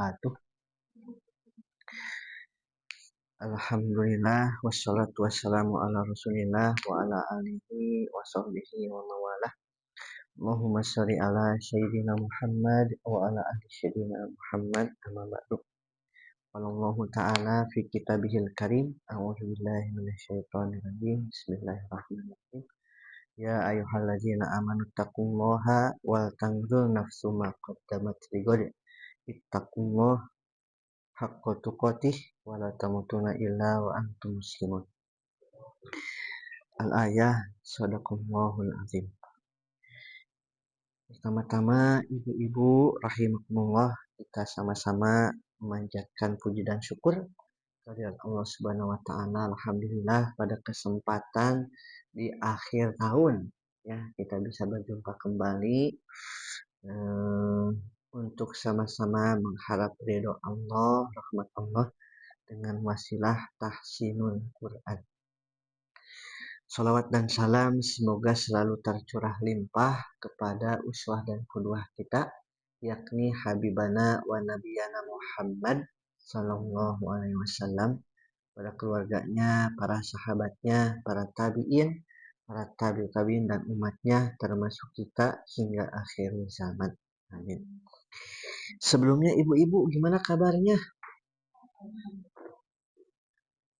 wabarakatuh. Alhamdulillah wassalatu wassalamu ala Rasulillah wa ala alihi wa sahbihi wa mawalah. Allahumma shalli ala sayyidina Muhammad wa ala ali sayyidina Muhammad amma ba'du. Wallahu ta'ala fi kitabihil karim. A'udzu billahi minasyaitonir rajim. Bismillahirrahmanirrahim. Ya ayyuhalladzina amanu taqullaha wal tanzur nafsum ma qaddamat lighad. Ittaqullaha haqqa tuqatih wa la tamutunna illa wa antum muslimun. Al-ayah sadaqallahul azim. Pertama-tama ibu-ibu rahimakumullah, kita sama-sama memanjatkan puji dan syukur kehadirat Allah Subhanahu wa taala. Alhamdulillah pada kesempatan di akhir tahun ya kita bisa berjumpa kembali untuk sama-sama mengharap ridho Allah, rahmat Allah dengan wasilah tahsinul Quran. Salawat dan salam semoga selalu tercurah limpah kepada uswah dan qudwah kita, yakni Habibana wa Nabiyana Muhammad sallallahu alaihi wasallam, pada keluarganya, para sahabatnya, para tabi'in, para tabi'in dan umatnya termasuk kita hingga akhir zaman. Amin. Sebelumnya ibu-ibu gimana kabarnya?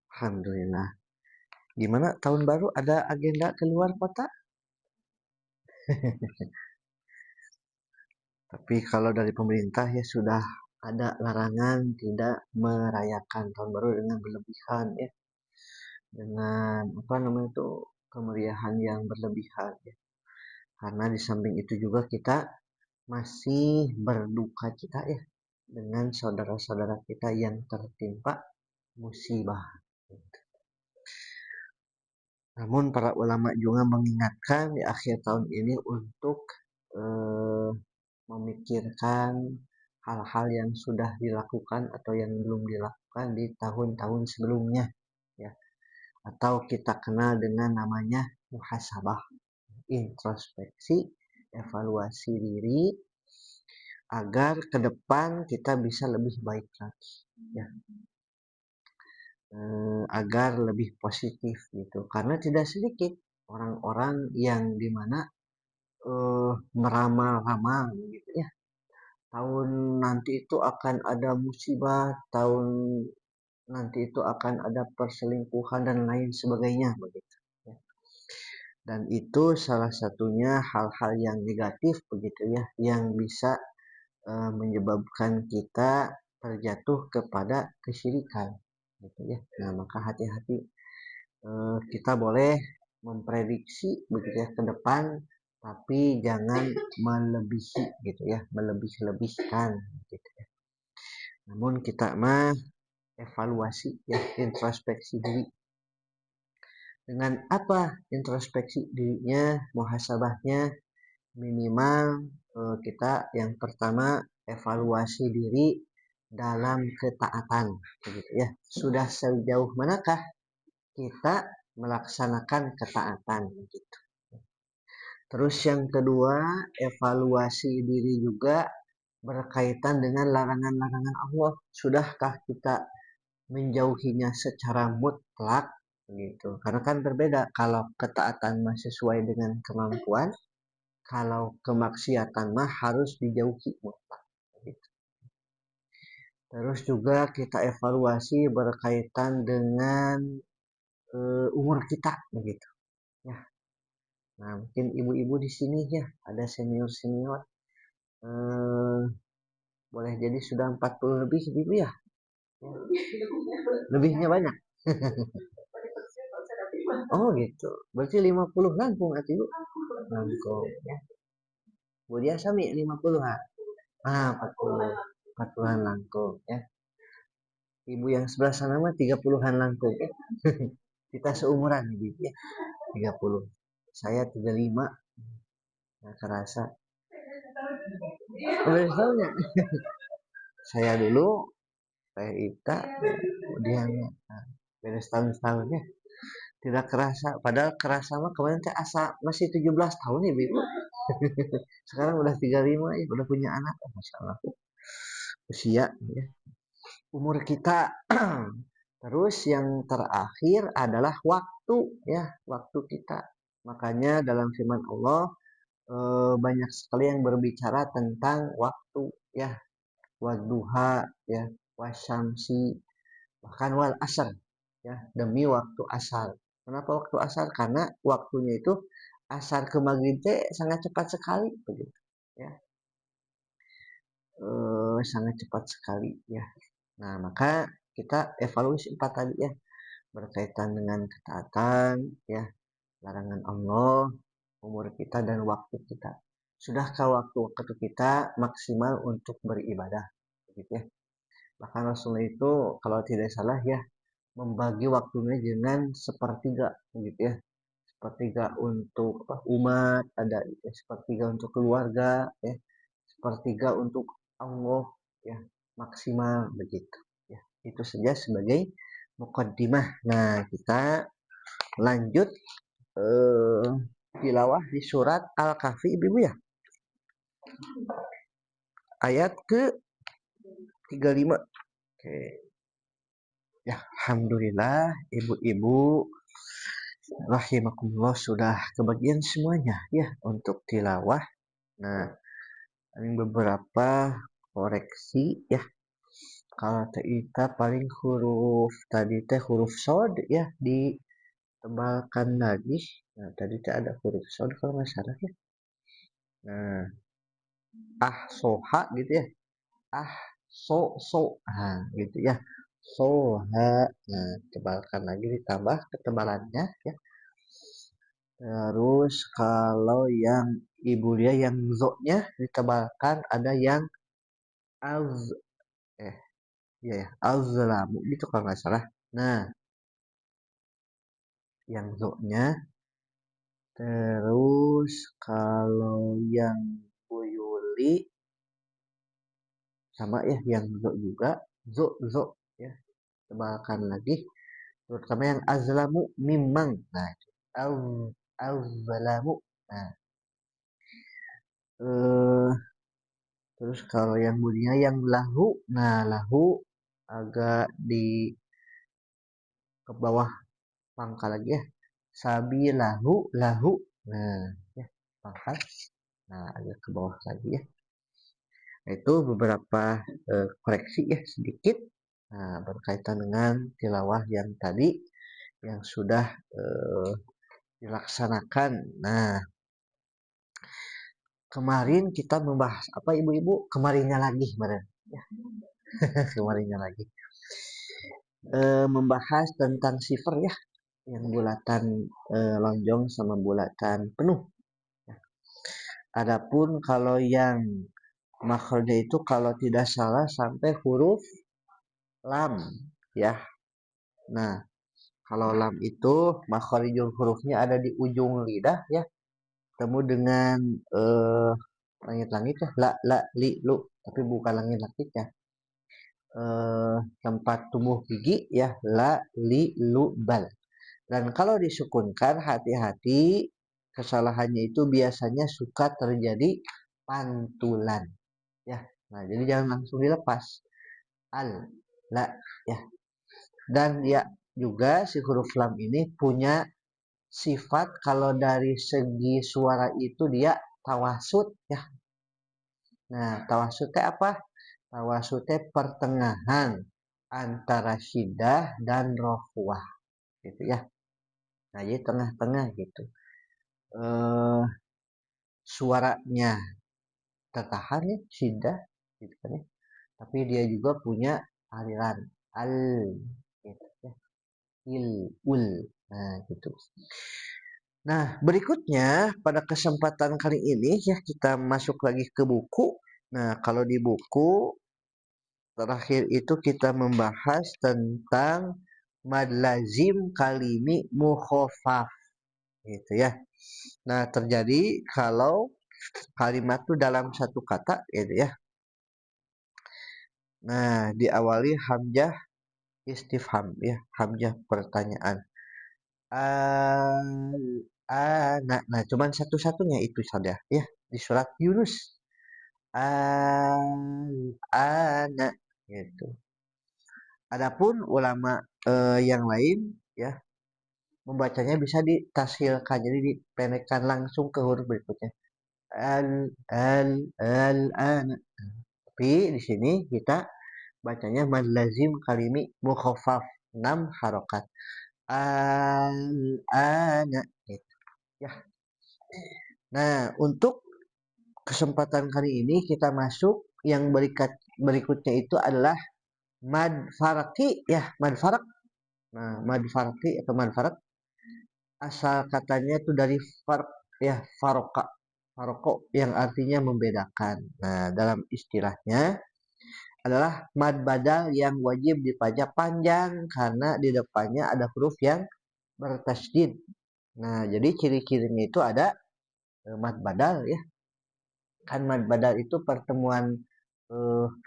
Alhamdulillah. Gimana tahun baru, ada agenda keluar kota? Tapi kalau dari pemerintah ya sudah ada larangan tidak merayakan tahun baru dengan berlebihan ya. Dengan kemeriahan yang berlebihan ya. Karena di samping itu juga kita masih berduka cita ya dengan saudara-saudara kita yang tertimpa musibah. Namun para ulama juga mengingatkan di akhir tahun ini untuk memikirkan hal-hal yang sudah dilakukan atau yang belum dilakukan di tahun-tahun sebelumnya ya. Atau kita kenal dengan namanya muhasabah, introspeksi, evaluasi diri agar ke depan kita bisa lebih baik lagi ya. Agar lebih positif gitu, karena tidak sedikit orang-orang yang dimana meramal-ramal gitu ya, tahun nanti itu akan ada musibah, tahun nanti itu akan ada perselingkuhan dan lain sebagainya begitu ya. Dan itu salah satunya hal-hal yang negatif begitu ya, yang bisa menyebabkan kita terjatuh kepada kesyirikan gitu ya. Nah, maka hati-hati, kita boleh memprediksi begitu ya ke depan, tapi jangan melebihi gitu ya, melebih-lebihkan gitu ya. Namun kita evaluasi ya, introspeksi diri. Dengan apa introspeksi dirinya, muhasabahnya? Minimal kita yang pertama evaluasi diri dalam ketaatan begitu ya. Sudah sejauh manakah kita melaksanakan ketaatan begitu. Terus yang kedua, evaluasi diri juga berkaitan dengan larangan-larangan Allah. Sudahkah kita menjauhinya secara mutlak begitu. Karena kan berbeda kalau ketaatan sesuai dengan kemampuan, kalau kemaksiatan harus dijauhi mutlak begitu. Terus juga kita evaluasi berkaitan dengan umur kita begitu ya. Nah, mungkin ibu-ibu di sini ya ada senior boleh jadi sudah 40 lebih ibu ya. Lebihnya banyak. Oh gitu, berarti 50 langkung atuh ibu. Langkung ya. Bu dia sami 50 ha. 40-an langkung ya. Ibu yang sebelah sana mah 30-an langkung ya. Kita seumuran ibu ya. 30. Saya 35. Nggak kerasa. Beresnya. Saya dulu saya Ita kemudian beres tahun-tahun ya. Tidak kerasa, padahal kerasa mah kemarin teh asa masih 17 tahun ya ibu. Sekarang udah 35 ya, udah punya anak. Masyaallah. usia, ya, umur kita. Terus yang terakhir adalah waktu, ya, waktu kita. Makanya dalam firman Allah banyak sekali yang berbicara tentang waktu, ya, wadduha, ya, wasyamsi, bahkan wal asar, ya, demi waktu asar. Kenapa waktu asar? Karena waktunya itu asar ke maghrib sangat cepat sekali, begitu, ya, sangat cepat sekali, ya. Nah, maka kita evaluasi empat tadi, ya, berkaitan dengan ketaatan, ya, larangan Allah, umur kita dan waktu kita. Sudahkah waktu kita maksimal untuk beribadah, begitu, ya. Bahkan Rasulullah itu kalau tidak salah, ya, membagi waktunya dengan sepertiga, begitu, ya. Sepertiga untuk umat, ada, ya, sepertiga untuk keluarga, ya, sepertiga untuk Allah, ya, maksimal, begitu, ya. Itu saja sebagai mukaddimah. Nah, kita lanjut eh, tilawah di surat Al-Kahfi, Ibu, ya. Ayat ke 35. Oke. Ya, alhamdulillah ibu-ibu rahimakumullah sudah kebagian semuanya, ya, untuk tilawah. Nah, ini beberapa koreksi, ya. Kalau kita paling huruf tadi teh huruf sod, ya, ditebalkan lagi. Nah, tadi teh ada huruf sod kalau nggak salah, ya. Nah, soha gitu, ya. Ah, so, nah, gitu, ya. Soha, nah, tebalkan lagi ditambah ketebalannya, ya. Terus kalau yang ibu dia yang zo-nya ditebalkan, ada yang az eh ya, ya, azlamu gitu kalau nggak salah. Nah, yang zo-nya. Terus kalau yang buyuli sama, ya, yang zo juga, zo, ya, tebalkan lagi. Terutama yang azlamu mimang. Nah, itu azlamu. Nah, eh terus kalau yang bunyinya yang lahu, nah, lahu agak di ke bawah pangkal lagi, ya. Sabi lahu. Nah, ya, pangkal. Nah, agak ke bawah lagi, ya. Nah, itu beberapa koreksi, ya, sedikit. Nah, berkaitan dengan tilawah yang tadi yang sudah dilaksanakan. Nah, kemarin kita membahas apa, ibu-ibu? Kemarinnya lagi, kemarin. Ya, kemarinnya lagi. Membahas tentang sifar, ya, yang bulatan lonjong sama bulatan penuh. Adapun kalau yang makhrajnya itu kalau tidak salah sampai huruf lam, ya. Nah, kalau lam itu makharijul hurufnya ada di ujung lidah, ya. Temu dengan langit-langit, ya, la li lu, tapi bukan langit-langit, ya. Tempat tumbuh gigi, ya, la li lu bal. Dan kalau disukunkan, hati-hati, kesalahannya itu biasanya suka terjadi pantulan, ya. Nah, jadi jangan langsung dilepas. Al, la, ya. Dan, ya, juga si huruf lam ini punya sifat kalau dari segi suara itu dia tawasud, ya. Nah, tawasud apa? Tawasud pertengahan antara syiddah dan rohwah, gitu, ya. Nah, jadi tengah-tengah gitu. Suaranya tertahan, ya, syiddah, gitu kan, ya. Tapi dia juga punya aliran al, gitu, ya. Ul. Nah, gitu. Nah, berikutnya pada kesempatan kali ini, ya, kita masuk lagi ke buku. Nah, kalau di buku terakhir itu kita membahas tentang mad lazim kalimi mukhafaf, gitu, ya. Nah, terjadi kalau kalimat itu dalam satu kata, gitu, ya. Nah, diawali hamzah istifham, ya, hamzah pertanyaan. Nah, cuman satu-satunya itu saja, ya, di surat Yunus al-ana gitu. Adapun ulama yang lain ya membacanya bisa ditasilkan jadi dipendekkan langsung ke huruf berikutnya. Al-ana. Tapi di sini kita bacanya mad lazim kalimi mukhaffaf 6 harokat. Al-ana gitu. Ya. Nah, untuk kesempatan kali ini kita masuk yang berikutnya itu adalah mad farqi ya, mad farq. Nah, mad farqi atau mad farq asal katanya itu dari farq ya, faroka. Faroko yang artinya membedakan. Nah, dalam istilahnya adalah mad badal yang wajib dipajak panjang karena di depannya ada huruf yang bertasydid. Nah, jadi ciri-cirinya itu ada mad badal ya. Kan mad badal itu pertemuan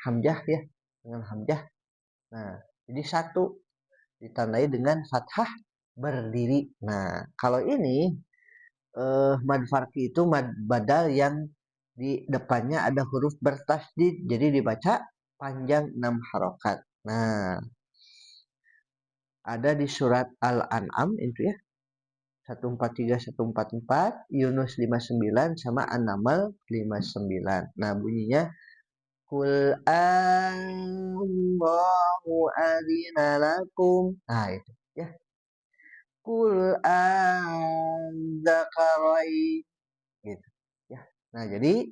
hamzah ya dengan hamzah. Nah, jadi satu ditandai dengan fathah berdiri. Nah, kalau ini mad farqi itu mad badal yang di depannya ada huruf bertasydid, jadi dibaca panjang 6 harokat. Nah, ada di surat Al-An'am itu ya. 143 144, Yunus 59 sama An-Naml 59. Nah, bunyinya Qul Allahu adzina lakum. Nah, itu ya. Qul adzakarain gitu ya. Nah, jadi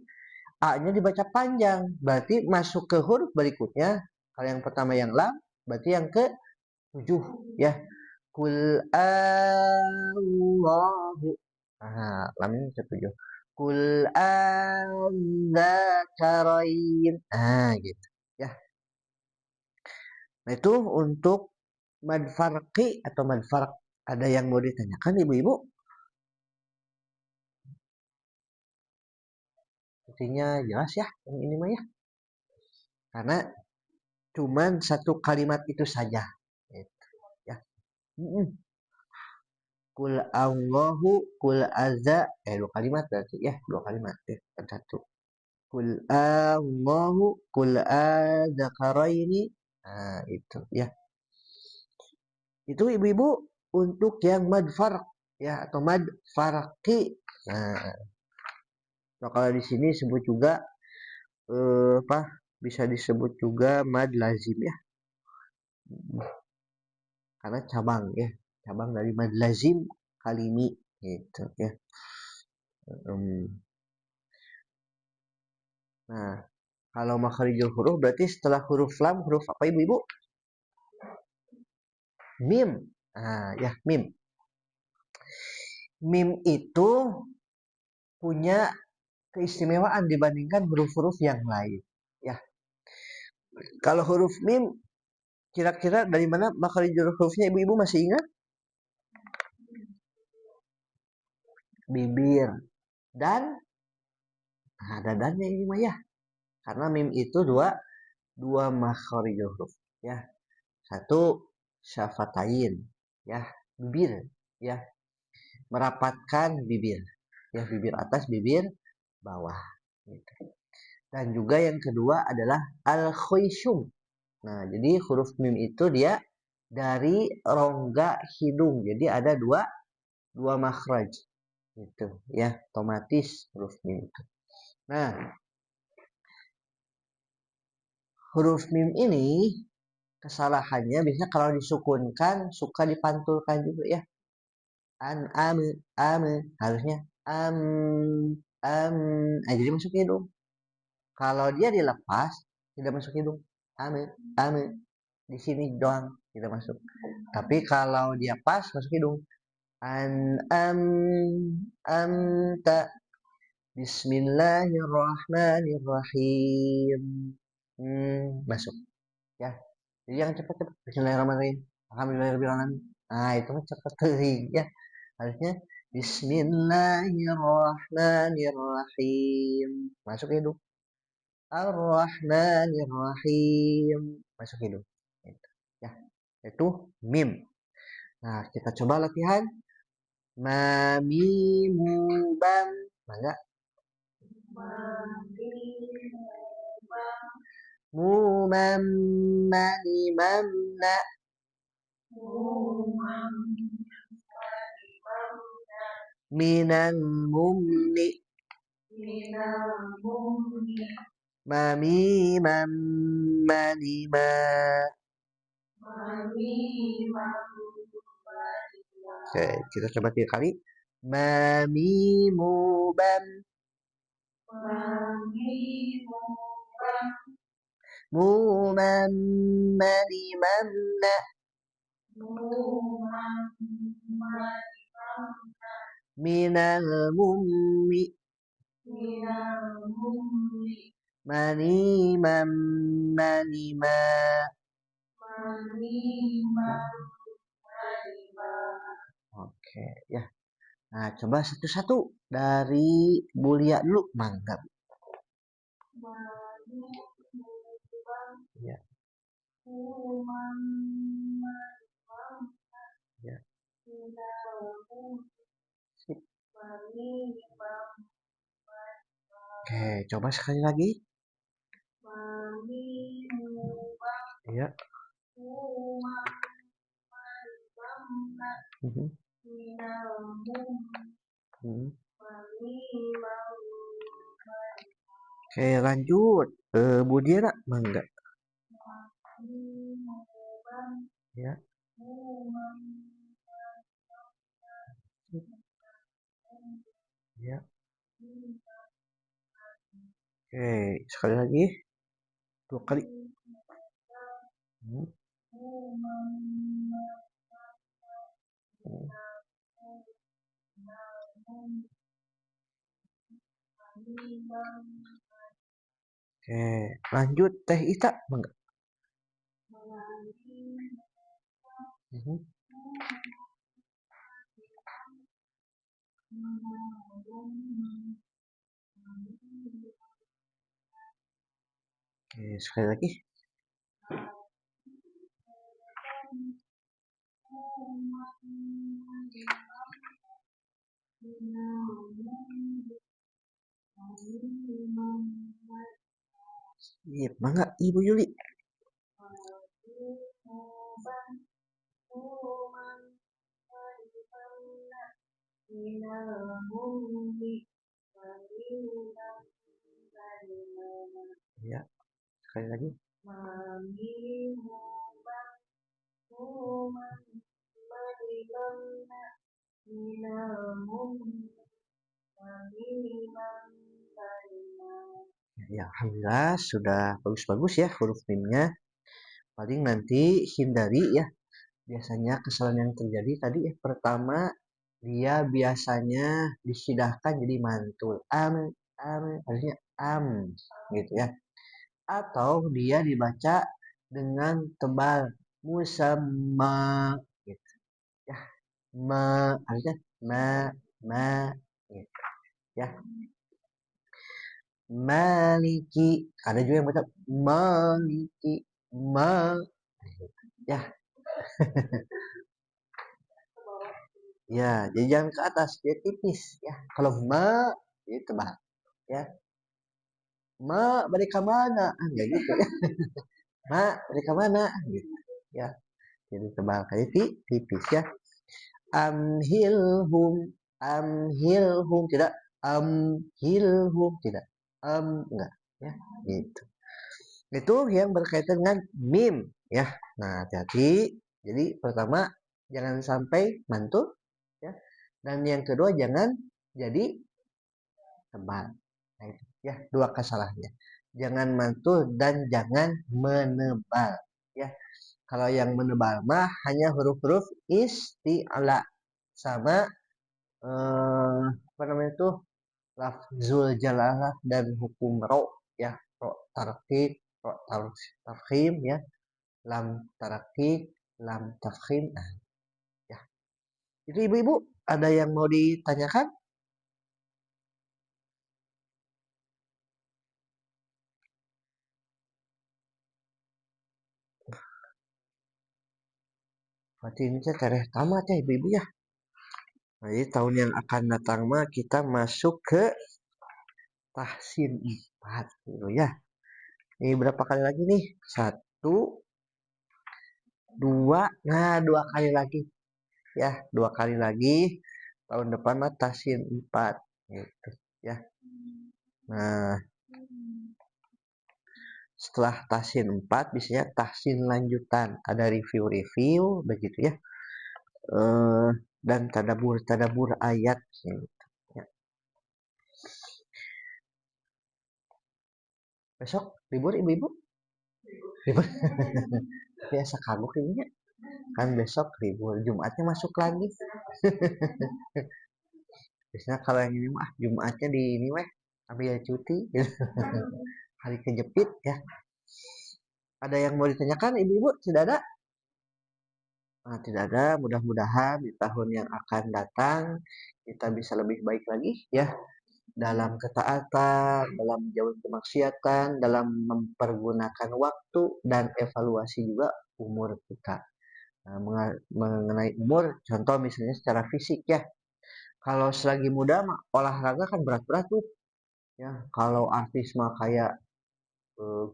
A-nya dibaca panjang, berarti masuk ke huruf berikutnya. Kalau yang pertama yang lam, berarti yang ke 7 ya. Qul Allahu. Nah, lamnya ke 7. Qul adzakarain. Nah, gitu ya. Nah, itu untuk mad farqi atau mad farq. Ada yang mau ditanyakan ibu-ibu? Sepertinya jelas ya yang ini mah ya. Karena cuman satu kalimat itu saja. Gitu, ya. Kul Allahu kul azza dua kalimat berarti ya dua kalimat ya satu. Kul Allahu kul adzakaraini. Nah, itu ya. Itu ibu-ibu untuk yang mad farq ya atau mad farqi. Nah, kalau di sini sebut juga apa bisa disebut juga mad lazim ya. Karena cabang ya, cabang dari mad lazim kalimi gitu ya. Nah, kalau makharijul huruf berarti setelah huruf lam huruf apa ibu-ibu? Mim. Nah, ya mim. Mim itu punya keistimewaan dibandingkan huruf-huruf yang lain. Ya, kalau huruf mim kira-kira dari mana makharijul hurufnya ibu-ibu masih ingat? Bibir dan ada dannya ini mah ya. Karena mim itu dua makharijul huruf ya. Satu syafatain ya, bibir ya, merapatkan bibir ya, bibir atas bibir bawah gitu. Dan juga yang kedua adalah al khusyum. Nah, jadi huruf mim itu dia dari rongga hidung, jadi ada dua makhraj gitu ya, otomatis huruf mim itu. Nah, huruf mim ini kesalahannya biasanya kalau disukunkan suka dipantulkan juga ya. Ame harusnya am am jadi masuk hidung. Kalau dia dilepas tidak masuk hidung. Ame di sini doang tidak masuk. Tapi kalau dia pas masuk hidung. Anta Bismillahirrahmanirrahim. Masuk ya. Jadi yang cepat-cepat Bismillahirrahmanirrahim. Alhamdulillahirobbilalamin. Nah, itu mah cepat ya. Harusnya Bismillahirrahmanirrahim. Masuk hidung. Ar-Rahmanirrahim. Masuk hidung. Itu. Ya. Itu mim. Nah, kita coba latihan. Mamimu bam. Mangga. Mumamani mamna. Minal mumni. Mami mamani ma. Oke, kita coba 3 kali. Mami mubam. Mumamani mamna. Minal mummi. Mani mamani ma. Oke, ya. Nah, coba satu-satu dari Bulia dulu, mangga. Ya. Ya. Sip. Oke, coba sekali lagi. Ya. Oke, lanjut. Bu Dira, mangga. Ya. Ya. Oke, sekali lagi. 2 kali. Oke, lanjut Teh Ita, mangga. Oke, sekali lagi. Iya, mangga Ibu Yuli. Ya, sekali lagi. Ya, alhamdulillah sudah bagus-bagus ya huruf mimnya. Paling nanti hindari ya. Biasanya kesalahan yang terjadi tadi ya, pertama dia biasanya disidahkan jadi mantul. Harusnya gitu ya. Atau dia dibaca dengan tebal musamma gitu ya. Harusnya ma gitu ya. Maliki, ada juga yang baca maliki ya. Ya, jadi jangan ke atas, dia tipis ya. Kalau dia tebal ya. Balik ke mana? Enggak gitu ya. Balik ke mana? Gitu ya. Jadi tebal kayak tipis ya. Amhilhum, amhilhum tidak, amhilhum tidak, enggak ya. Gitu. Itu yang berkaitan dengan mim ya. Nah, jadi pertama jangan sampai mantul ya. Dan yang kedua jangan jadi tebal. Nah, itu ya, 2 kesalahannya. Jangan mantul dan jangan menebal ya. Kalau yang menebal mah hanya huruf-huruf isti'la sama apa namanya itu lafzul jalalah dan hukum ro ya, ro tarkib, ro tafkhim ya, lam tarakik, lam tafkhim. Nah, ya. Itu ibu-ibu ada yang mau ditanyakan? Berarti ini teh tereh tamat ya ibu-ibu ya. Nah, jadi tahun yang akan datang mah kita masuk ke tahsin 4 gitu ya. Ini berapa kali lagi nih? 1, 2, nah 2 kali lagi ya, 2 kali lagi. Tahun depan mah tahsin 4 gitu ya. Nah, setelah tahsin 4 biasanya tahsin lanjutan, ada review-review begitu ya. Dan tadabbur ayat gitu ya. Besok libur ibu-ibu? Libur. Biasa kagok ini ya. Kan besok libur, Jumatnya masuk lagi. Biasanya kalau yang ini mah Jumatnya di ini weh ambil cuti gitu. Hari kejepit ya. Ada yang mau ditanyakan ibu-ibu? Tidak ada? Nah, tidak ada. Mudah-mudahan di tahun yang akan datang kita bisa lebih baik lagi ya dalam ketaatan, dalam menjauhi kemaksiatan, dalam mempergunakan waktu dan evaluasi juga umur kita. Nah, mengenai umur, contoh misalnya secara fisik ya. Kalau selagi muda mah olahraga kan berat-berat tuh ya. Kalau artis mah kayak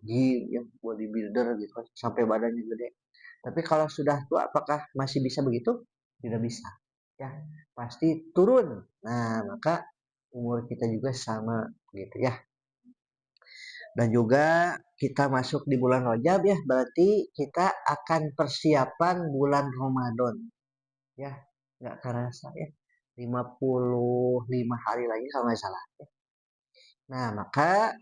gym ya, bodybuilder gitu kan, sampai badannya gede. Tapi kalau sudah tua apakah masih bisa begitu? Tidak bisa. Ya, pasti turun. Nah, maka umur kita juga sama gitu ya. Dan juga kita masuk di bulan Rajab ya, berarti kita akan persiapan bulan Ramadan. Ya, nggak kerasa ya. 55 hari lagi kalau nggak salah. Nah, maka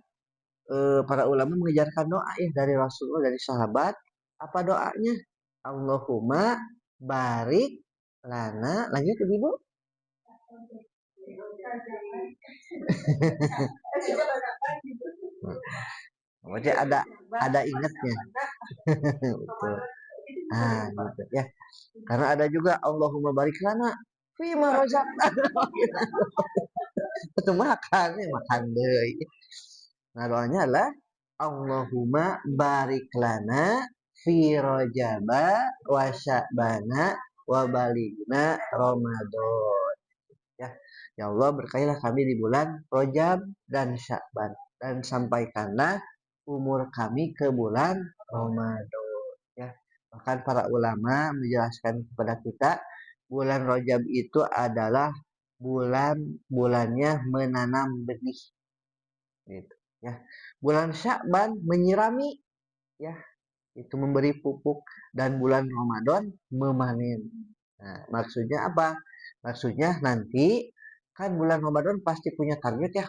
para ulama mengejarkan doa ya dari Rasulullah, dari sahabat. Apa doanya? Allahumma barik lana. Lanjut ibu. Berarti ada ingatnya. Betul. Ah, gitu ya. Karena ada juga Allahumma barik lana fima razaqtana. Itu makan, ya, makan deh. Nah, doanya adalah Allahumma barik lana fi rajaba wa sya'bana wa baligna Ramadan. Ya, ya Allah berkahilah kami di bulan Rajab dan Sya'ban dan sampaikanlah umur kami ke bulan Ramadan. Ya, bahkan para ulama menjelaskan kepada kita bulan Rajab itu adalah bulannya menanam benih gitu ya. Bulan Sya'ban menyirami ya, itu memberi pupuk, dan bulan Ramadan memanen. Nah, maksudnya apa? Maksudnya nanti kan bulan Ramadan pasti punya target ya.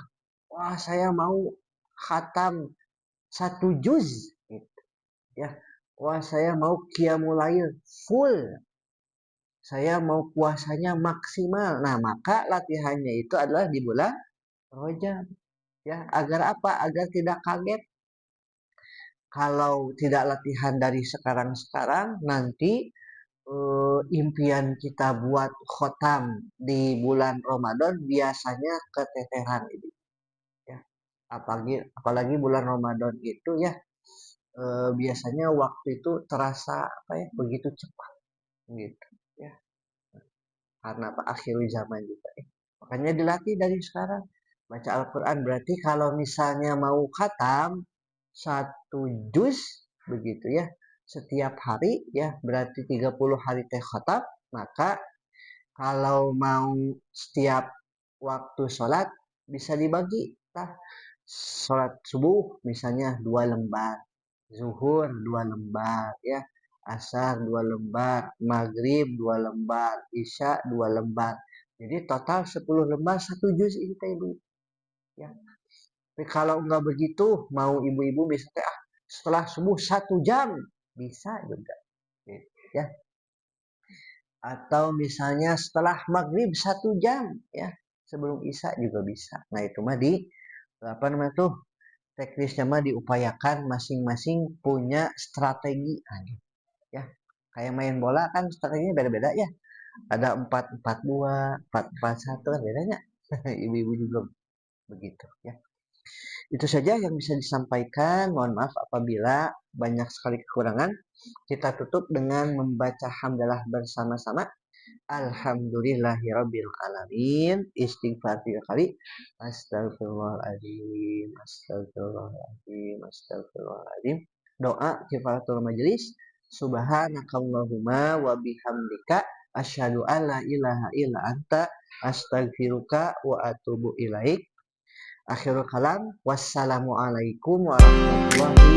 Wah, saya mau khatam 1 juz gitu ya. Wah, saya mau qiyamul lail full. Saya mau puasanya maksimal. Nah, maka latihannya itu adalah di bulan Rajab ya. Agar apa? Agar tidak kaget kalau tidak latihan dari sekarang-sekarang, nanti impian kita buat khotam di bulan Ramadan biasanya keteteran ini ya. Apalagi bulan Ramadan itu ya, biasanya waktu itu terasa apa ya, begitu cepat gitu ya, karena apa, akhir zaman juga ya. Makanya dilatih dari sekarang baca Al-Quran. Berarti kalau misalnya mau khatam 1 juz begitu ya setiap hari ya, berarti 30 hari teh khatam. Maka kalau mau setiap waktu sholat bisa dibagi lah. Sholat subuh misalnya 2 lembar, zuhur 2 lembar ya, asar 2 lembar, maghrib 2 lembar, isya 2 lembar. Jadi total 10 lembar 1 juz ini teh ibu ya. Tapi kalau nggak begitu, mau ibu-ibu misalnya setelah subuh 1 jam bisa juga ya. Atau misalnya setelah maghrib 1 jam ya, sebelum isya juga bisa. Nah, itu mah di apa namanya tuh, teknisnya mah diupayakan masing-masing punya strategi ya. Kayak main bola kan strateginya beda-beda ya. Ada 4-4-2, 4-4-1 kan bedanya. Ibu-ibu juga begitu ya. Itu saja yang bisa disampaikan. Mohon maaf apabila banyak sekali kekurangan. Kita tutup dengan membaca hamdalah bersama-sama. Alhamdulillahirabbil alamin. Istighfar 3 kali. Astagfirullahaladzim, astagfirullahaladzim, astagfirullahaladzim. Doa kifaratul majelis. Subhanakallahumma wa bihamdika asyhadu an la ilaha illa anta astaghfiruka wa atubu ilaik. Akhirul kalam. Wassalamualaikum warahmatullahi